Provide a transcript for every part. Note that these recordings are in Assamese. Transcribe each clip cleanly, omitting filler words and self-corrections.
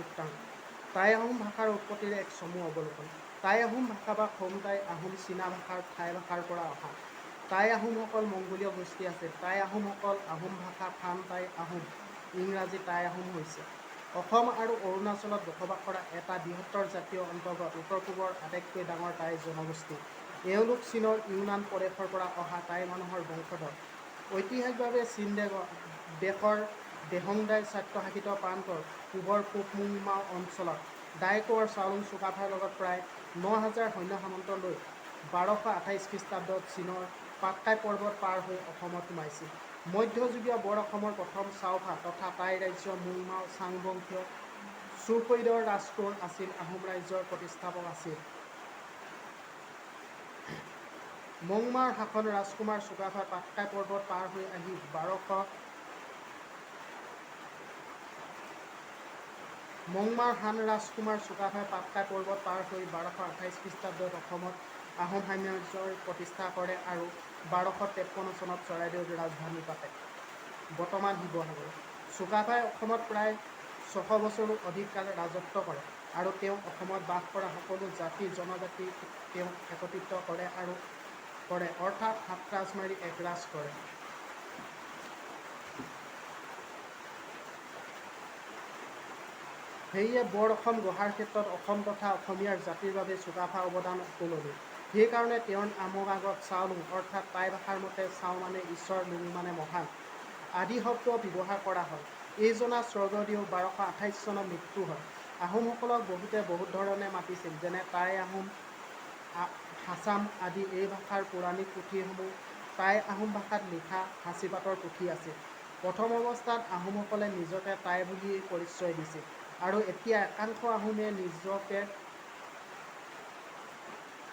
সুত্ৰাং। টাই আহোম ভাষাৰ উৎপত্তিৰ এক চমু অৱলোকন। টাই আহোম ভাষা বা খোমটাই আহোম চীনা ভাষাৰ ঠাই ভাষাৰ পৰা অহা। টাই আহোমসকল মংগোলীয় গোষ্ঠী আছিল। টাই আহোমসকল আহোম ভাষা ফান টাই আহোম ইংৰাজী টাই আহোম হৈছে অসম আৰু অৰুণাচলত বসবাস কৰা এটা বৃহত্তৰ জাতীয় অন্তৰ্গত উত্তৰ-পূবৰ আটাইতকৈ ডাঙৰ টাই জনগোষ্ঠী। এওঁলোক চীনৰ ইউনান প্ৰদেশৰ পৰা অহা টাই মানুহৰ বংশধৰ। ঐতিহাসিকভাৱে চীন দেশৰ দেহংদাই স্বায়ত্তশাসিত প্ৰান্তৰ পূবৰ পূব মুংমাও অঞ্চলত দাই-কোঁৱৰ চাওলুং চুকাফাৰ লগত প্ৰায় ৯,০০০ সৈন্য সামন্ত লৈ ১২২৮ খ্ৰীষ্টাব্দত চীনৰ পাটকাই পৰ্বত পাৰ হৈ অসমত সোমাইছিল। মধ্যযুগীয় বৰ অসমৰ প্ৰথম চাওফা তথা টাই ৰাজ্য মুংমাও চাং বংশীয় চুফৈদৰ ৰাজকোঁৱৰ আছিল। আহোম ৰাজ্যৰ প্ৰতিষ্ঠাপক আছিল মংমাওৰ শাসন ৰাজকুমাৰ চুকাফাই। পাটকাই পৰ্বত পাৰ হৈ আহি মংমাওৰ হান ৰাজকুমাৰ চুকাফাই পাটকাই পৰ্বত পাৰ হৈ ১২২৮ খ্ৰীষ্টাব্দত অসমত আহোম সাম্ৰাজ্যৰ প্ৰতিষ্ঠা কৰে আৰু ১২৫৩ চনত চৰাইদেউত ৰাজধানী পাতে, বৰ্তমান শিৱসাগৰ। চুকাফাই অসমত প্ৰায় ৬০০ বছৰো অধিক কাল ৰাজত্ব কৰে আৰু তেওঁ অসমত বাস কৰা সকলো জাতি জনজাতি তেওঁ একত্ৰিত কৰে অৰ্থাৎ ৭ ৰাজ মাৰি এক ৰাজ কৰে। সেয়ে বৰ অসম গঢ়াৰ ক্ষেত্ৰত অসম তথা অসমীয়াৰ জাতিৰ বাবে চুকাফাৰ অৱদান অতুলনীয়। সেইকাৰণে তেওঁৰ নামৰ আগত চাওলুং অৰ্থাৎ টাই ভাষাৰ মতে চাও মানে ঈশ্বৰ, লুং মানে মহান আদি শব্দ ব্যৱহাৰ কৰা হয়। এইজনা স্বৰ্গদেউ ১২২৮ চনত মৃত্যু হয়। আহোমসকলক বহুতে বহুত ধৰণে মাতিছিল, যেনে টাই আহোম, হাছাম আদি। এই ভাষাৰ পৌৰাণিক পুথিসমূহ টাই আহোম ভাষাত লিখা সাঁচিপাতৰ পুথি আছিল। প্ৰথম অৱস্থাত আহোমসকলে নিজকে টাই বুলিয়েই পৰিচয় দিছিল আৰু এতিয়া একাংশ আহোমে নিজকে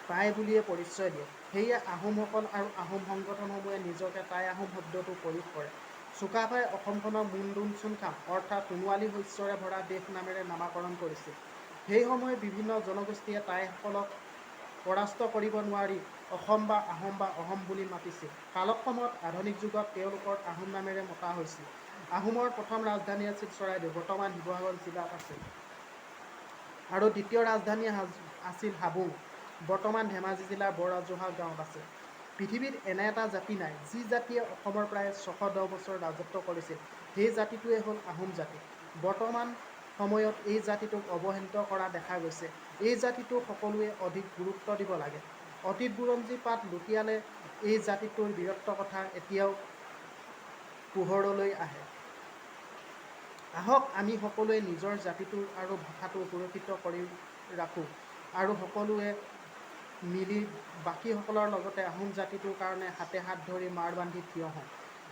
টাই বুলিয়েই পৰিচয় দিয়ে। সেয়ে আহোমসকল আৰু আহোম সংগঠনসমূহে নিজকে টাই আহোম শব্দটো প্ৰয়োগ কৰে। চুকাফাই অসমখনক মুণ্ডুন চুনখাম অৰ্থাৎ সোণোৱালী শস্যৰে ভৰা দেশ নামেৰে নামাকৰণ কৰিছিল। সেই সময়ত বিভিন্ন জনগোষ্ঠীয়ে টাইসকলক পৰাস্ত কৰিব নোৱাৰি অসম বা আহোম বা অহম বুলি মাতিছিল। কালক্ৰমত আধুনিক যুগত তেওঁলোকক আহোম নামেৰে মতা হৈছিল। আহোমৰ প্ৰথম ৰাজধানী আছিল চৰাইদেউ, বৰ্তমান শিৱসাগৰ জিলাত আছে, আৰু দ্বিতীয় ৰাজধানী আছিল হাবুং, বৰ্তমান ধেমাজি জিলাৰ বৰৰাজোহা গাঁৱত আছে। পৃথিৱীত এনে এটা জাতি নাই যি জাতিয়ে অসমৰ প্ৰায় ৬১০ বছৰ ৰাজত্ব কৰিছিল। সেই জাতিটোৱে হ'ল আহোম জাতি। বৰ্তমান সময়ত এই জাতিটোক অৱহেলিত কৰা দেখা গৈছে। এই জাতিটোক সকলোৱে অধিক গুৰুত্ব দিব লাগে। অতীত বুৰঞ্জী পাত লুটিয়ালে এই জাতিটোৰ বীৰত্ব কথা এতিয়াও পোহৰলৈ আহে। আহক আমি সকলোৱে নিজৰ জাতিটো আৰু ভাষাটো সুৰক্ষিত কৰি ৰাখোঁ আৰু সকলোৱে মিলি বাকীসকলৰ লগতে আহোম জাতিটোৰ কাৰণে হাতে হাত ধৰি মাৰ বান্ধি থিয় হওঁ।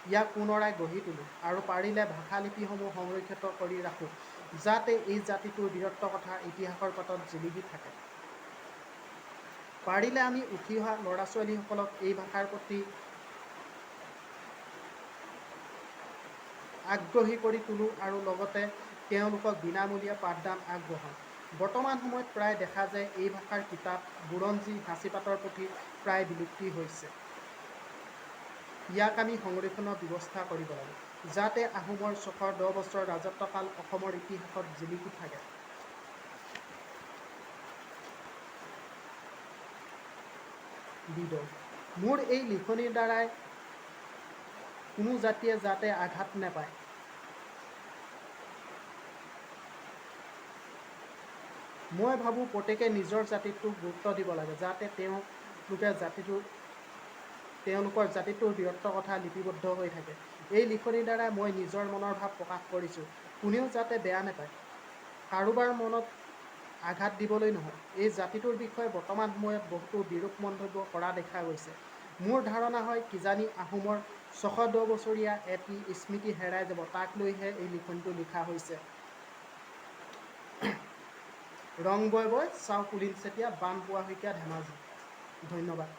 ইয়াক পুনৰাই গঢ়ি তোলোঁ আৰু পাৰিলে ভাষা লিপিসমূহ সংৰক্ষিত কৰি ৰাখোঁ, যাতে এই জাতিটোৰ বীৰত্ব কথা ইতিহাসৰ পাতত জিলিকি থাকে। পাৰিলে আমি উঠি অহা ল'ৰা-ছোৱালীসকলক এই ভাষাৰ প্ৰতি আগ্ৰহী কৰি তোলোঁ আৰু লগতে তেওঁলোকক বিনামূলীয়া পাঠদান আগবঢ়াওঁ। বৰ্তমান সময়ত প্ৰায় দেখা যায় এই ভাষাৰ কিতাপ, বুৰঞ্জী, সাঁচিপাতৰ পুথি প্ৰায় বিলুপ্তি হৈছে। ইয়াক আমি সংৰক্ষণৰ ব্যৱস্থা কৰিব লাগে, যাতে আহোমৰ ৬১০ বছৰ ৰাজত্বকাল অসমৰ ইতিহাসত জিলিকি থাকে। বিদয়। মোৰ এই লিখনিৰ দ্বাৰাই কোনো জাতিয়ে যাতে আঘাত নাপায়, মই ভাবোঁ প্ৰত্যেকে নিজৰ জাতিটোক গুৰুত্ব দিব লাগে, যাতে তেওঁলোকৰ জাতিটোৰ বীৰত্ব কথা লিপিবদ্ধ হৈ থাকে। এই লিখনিৰ দ্বাৰাই মই নিজৰ মনৰ ভাৱ প্ৰকাশ কৰিছোঁ। কোনেও যাতে বেয়া নাপায়, কাৰোবাৰ মনত আঘাত দিবলৈ নহয়। এই জাতিটোৰ বিষয়ে বৰ্তমান সময়ত বহুতো বিৰূপ মন্তব্য কৰা দেখা গৈছে। মোৰ ধাৰণা হয় কিজানি আহোমৰ ৬১০ বছৰীয়া এটি স্মৃতি হেৰাই যাব, তাক লৈহে এই লিখনিটো লিখা হৈছে। ৰং বয় বয়, চাও পুলিন চেতিয়া, বান পোৱা শইকীয়া, ধেমাজি। ধন্যবাদ।